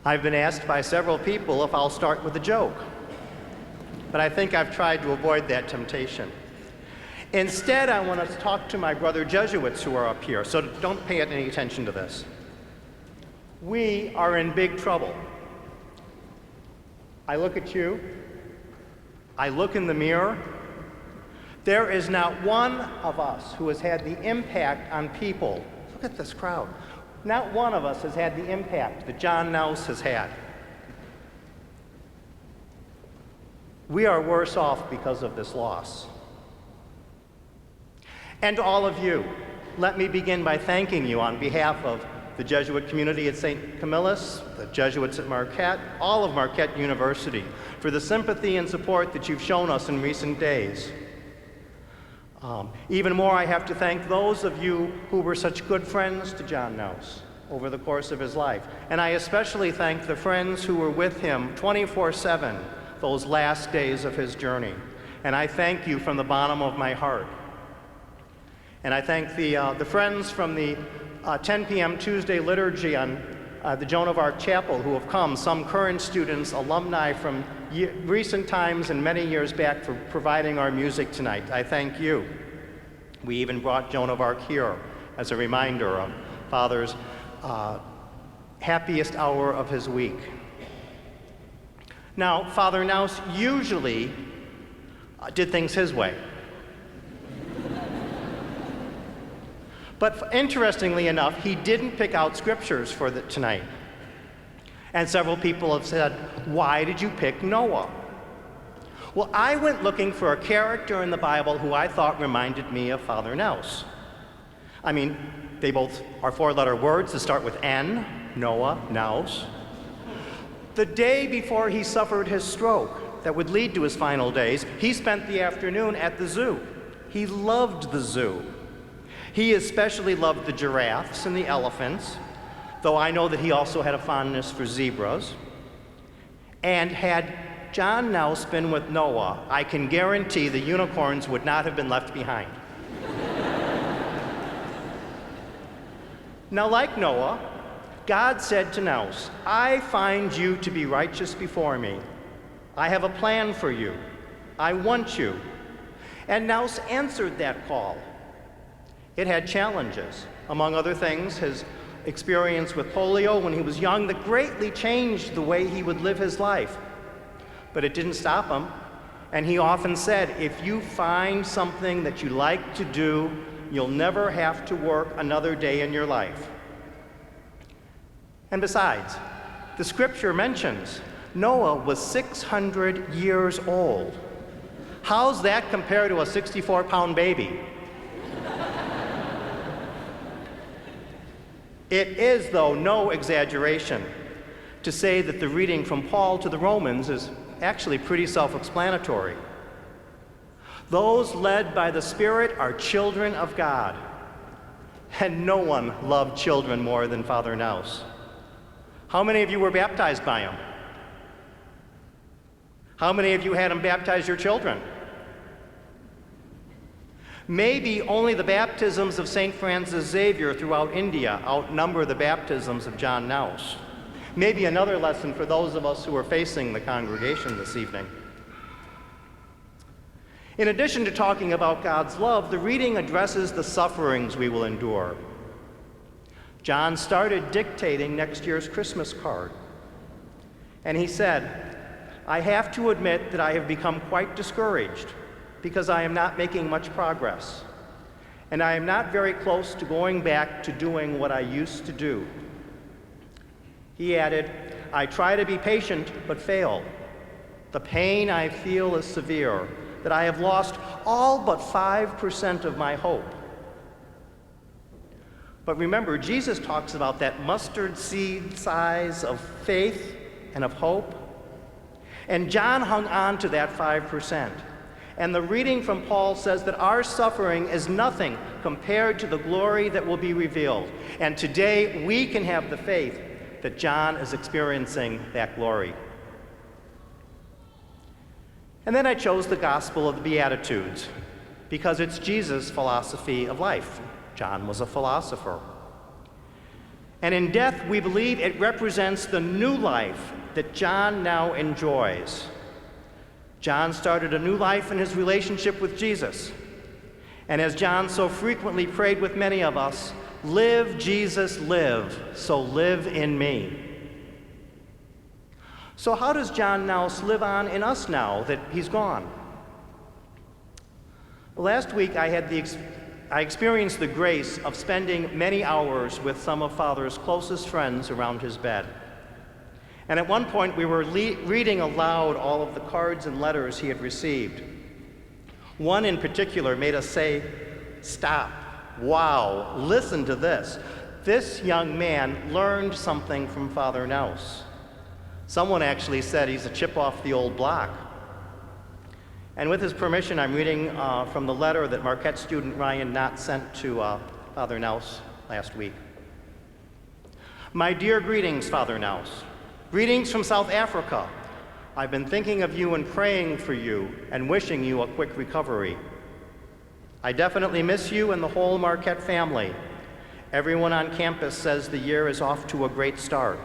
I've been asked by several people if I'll start with a joke, but I think I've tried to avoid that temptation. Instead, I want to talk to my brother Jesuits who are up here, so don't pay any attention to this. We are in big trouble. I look at you, I look in the mirror. There is not one of us who has had the impact on people. Look at this crowd. Not one of us has had the impact that John Naus has had. We are worse off because of this loss. And to all of you, let me begin by thanking you on behalf of the Jesuit community at St. Camillus, the Jesuits at Marquette, all of Marquette University, for the sympathy and support that you've shown us in recent days. Even more, I have to thank those of you who were such good friends to John Naus over the course of his life. And I especially thank the friends who were with him 24/7 those last days of his journey. And I thank you from the bottom of my heart. And I thank the friends from the 10 p.m. Tuesday liturgy on the Joan of Arc Chapel who have come, some current students, alumni from recent times and many years back, for providing our music tonight. I thank you. We even brought Joan of Arc here as a reminder of Father's happiest hour of his week. Now, Father Naus usually did things his way. But interestingly enough, he didn't pick out scriptures for tonight. And several people have said, why did you pick Noah? Well, I went looking for a character in the Bible who I thought reminded me of Father Naus. I mean, they both are four-letter words that start with N, Noah, Naus. The day before he suffered his stroke that would lead to his final days, he spent the afternoon at the zoo. He loved the zoo. He especially loved the giraffes and the elephants, though I know that he also had a fondness for zebras. And had John Naus been with Noah, I can guarantee the unicorns would not have been left behind. Now, like Noah, God said to Naus, I find you to be righteous before me. I have a plan for you. I want you. And Naus answered that call. It had challenges. Among other things, his experience with polio when he was young that greatly changed the way he would live his life. But it didn't stop him. And he often said, if you find something that you like to do, you'll never have to work another day in your life. And besides, the scripture mentions Noah was 600 years old. How's that compared to a 64-pound baby? It is, though, no exaggeration to say that the reading from Paul to the Romans is actually pretty self-explanatory. Those led by the Spirit are children of God, and no one loved children more than Father Naus. How many of you were baptized by him? How many of you had him baptize your children? Maybe only the baptisms of St. Francis Xavier throughout India outnumber the baptisms of John Naus. Maybe another lesson for those of us who are facing the congregation this evening. In addition to talking about God's love, the reading addresses the sufferings we will endure. John started dictating next year's Christmas card. And he said, I have to admit that I have become quite discouraged because I am not making much progress. And I am not very close to going back to doing what I used to do. He added, I try to be patient but fail. The pain I feel is severe, that I have lost all but 5% of my hope. But remember, Jesus talks about that mustard seed size of faith and of hope. And John hung on to that 5%. And the reading from Paul says that our suffering is nothing compared to the glory that will be revealed. And today we can have the faith that John is experiencing that glory. And then I chose the Gospel of the Beatitudes because it's Jesus' philosophy of life. John was a philosopher. And in death, we believe it represents the new life that John now enjoys. John started a new life in his relationship with Jesus. And as John so frequently prayed with many of us, live, Jesus, live, so live in me. So how does John Naus live on in us now that he's gone? Last week I experienced the grace of spending many hours with some of Father's closest friends around his bed. And at one point we were reading aloud all of the cards and letters he had received. One in particular made us say, "Stop, wow, listen to this. This young man learned something from Father Naus." Someone actually said he's a chip off the old block. And with his permission, I'm reading from the letter that Marquette student Ryan Knott sent to Father Naus last week. "My dear greetings, Father Naus. Greetings from South Africa. I've been thinking of you and praying for you and wishing you a quick recovery. I definitely miss you and the whole Marquette family. Everyone on campus says the year is off to a great start.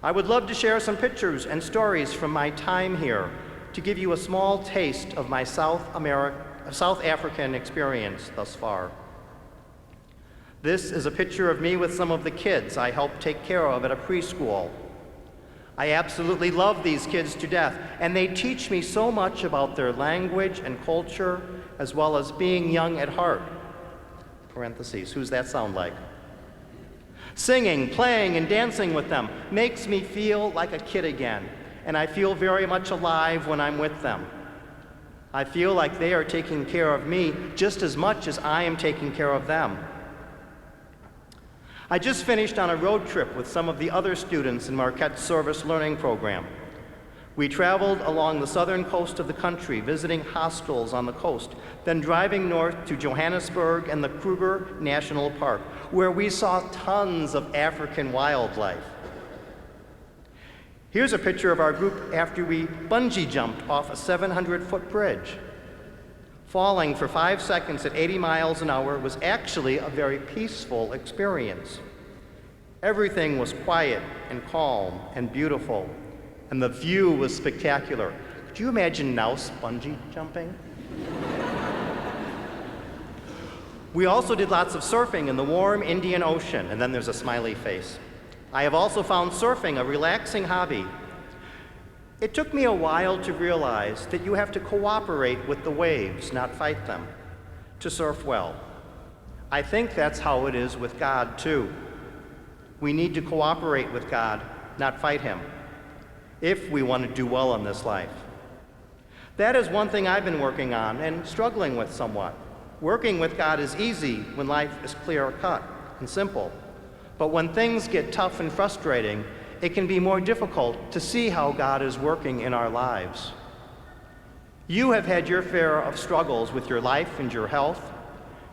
I would love to share some pictures and stories from my time here to give you a small taste of my South African experience thus far. This is a picture of me with some of the kids I helped take care of at a preschool. I absolutely love these kids to death, and they teach me so much about their language and culture, as well as being young at heart." Parentheses, who's that sound like? "Singing, playing, and dancing with them makes me feel like a kid again, and I feel very much alive when I'm with them. I feel like they are taking care of me just as much as I am taking care of them. I just finished on a road trip with some of the other students in Marquette's service learning program. We traveled along the southern coast of the country, visiting hostels on the coast, then driving north to Johannesburg and the Kruger National Park, where we saw tons of African wildlife. Here's a picture of our group after we bungee jumped off a 700-foot bridge. Falling for 5 seconds at 80 miles an hour was actually a very peaceful experience. Everything was quiet and calm and beautiful, and the view was spectacular. Could you imagine Naus bungee jumping? We also did lots of surfing in the warm Indian Ocean, and then there's a smiley face. I have also found surfing a relaxing hobby. It took me a while to realize that you have to cooperate with the waves, not fight them, to surf well. I think that's how it is with God, too. We need to cooperate with God, not fight him, if we want to do well in this life. That is one thing I've been working on and struggling with somewhat. Working with God is easy when life is clear-cut and simple. But when things get tough and frustrating, it can be more difficult to see how God is working in our lives. You have had your share of struggles with your life and your health.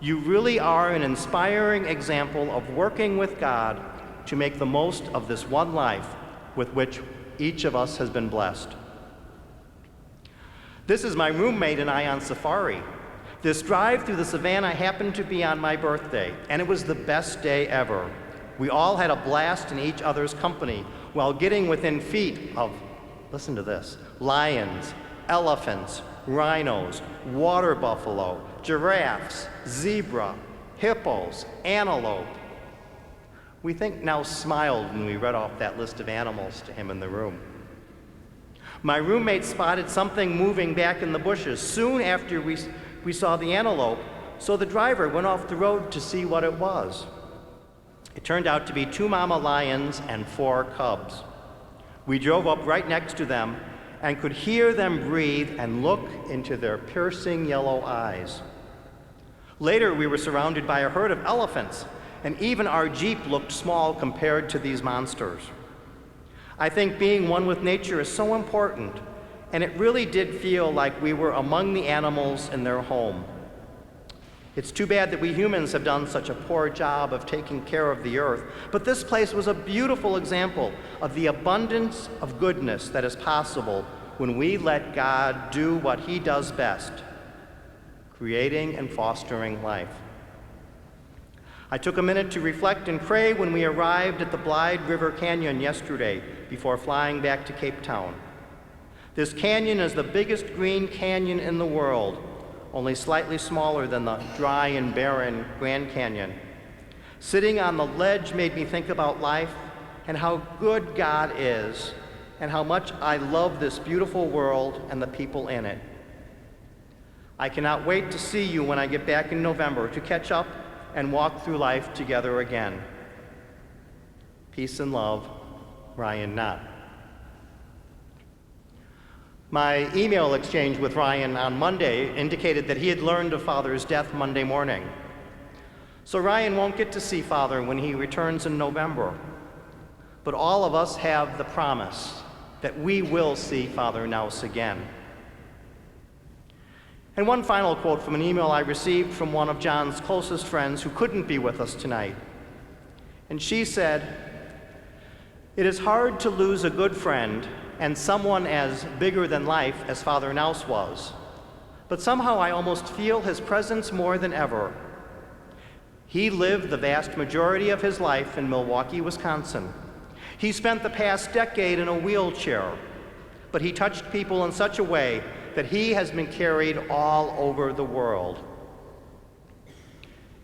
You really are an inspiring example of working with God to make the most of this one life with which each of us has been blessed. This is my roommate and I on safari. This drive through the savannah happened to be on my birthday, and it was the best day ever. We all had a blast in each other's company while getting within feet of, listen to this, lions, elephants, rhinos, water buffalo, giraffes, zebra, hippos, antelope. We think Naus smiled when we read off that list of animals to him in the room. My roommate spotted something moving back in the bushes soon after we saw the antelope, so the driver went off the road to see what it was. It turned out to be 2 mama lions and 4 cubs. We drove up right next to them and could hear them breathe and look into their piercing yellow eyes. Later, we were surrounded by a herd of elephants, and even our Jeep looked small compared to these monsters. I think being one with nature is so important, and it really did feel like we were among the animals in their home. It's too bad that we humans have done such a poor job of taking care of the earth, but this place was a beautiful example of the abundance of goodness that is possible when we let God do what he does best, creating and fostering life. I took a minute to reflect and pray when we arrived at the Blythe River Canyon yesterday before flying back to Cape Town. This canyon is the biggest green canyon in the world, only slightly smaller than the dry and barren Grand Canyon. Sitting on the ledge made me think about life and how good God is and how much I love this beautiful world and the people in it. I cannot wait to see you when I get back in November to catch up and walk through life together again. Peace and love, Ryan Knott. My email exchange with Ryan on Monday indicated that he had learned of Father's death Monday morning. So Ryan won't get to see Father when he returns in November. But all of us have the promise that we will see Father Naus again. And one final quote from an email I received from one of John's closest friends who couldn't be with us tonight. And she said, "It is hard to lose a good friend and someone as bigger than life as Father Naus was, but somehow I almost feel his presence more than ever. He lived the vast majority of his life in Milwaukee, Wisconsin. He spent the past decade in a wheelchair, but he touched people in such a way that he has been carried all over the world."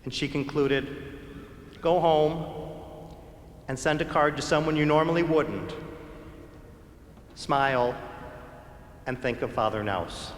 And she concluded, "Go home and send a card to someone you normally wouldn't. Smile and think of Father Naus."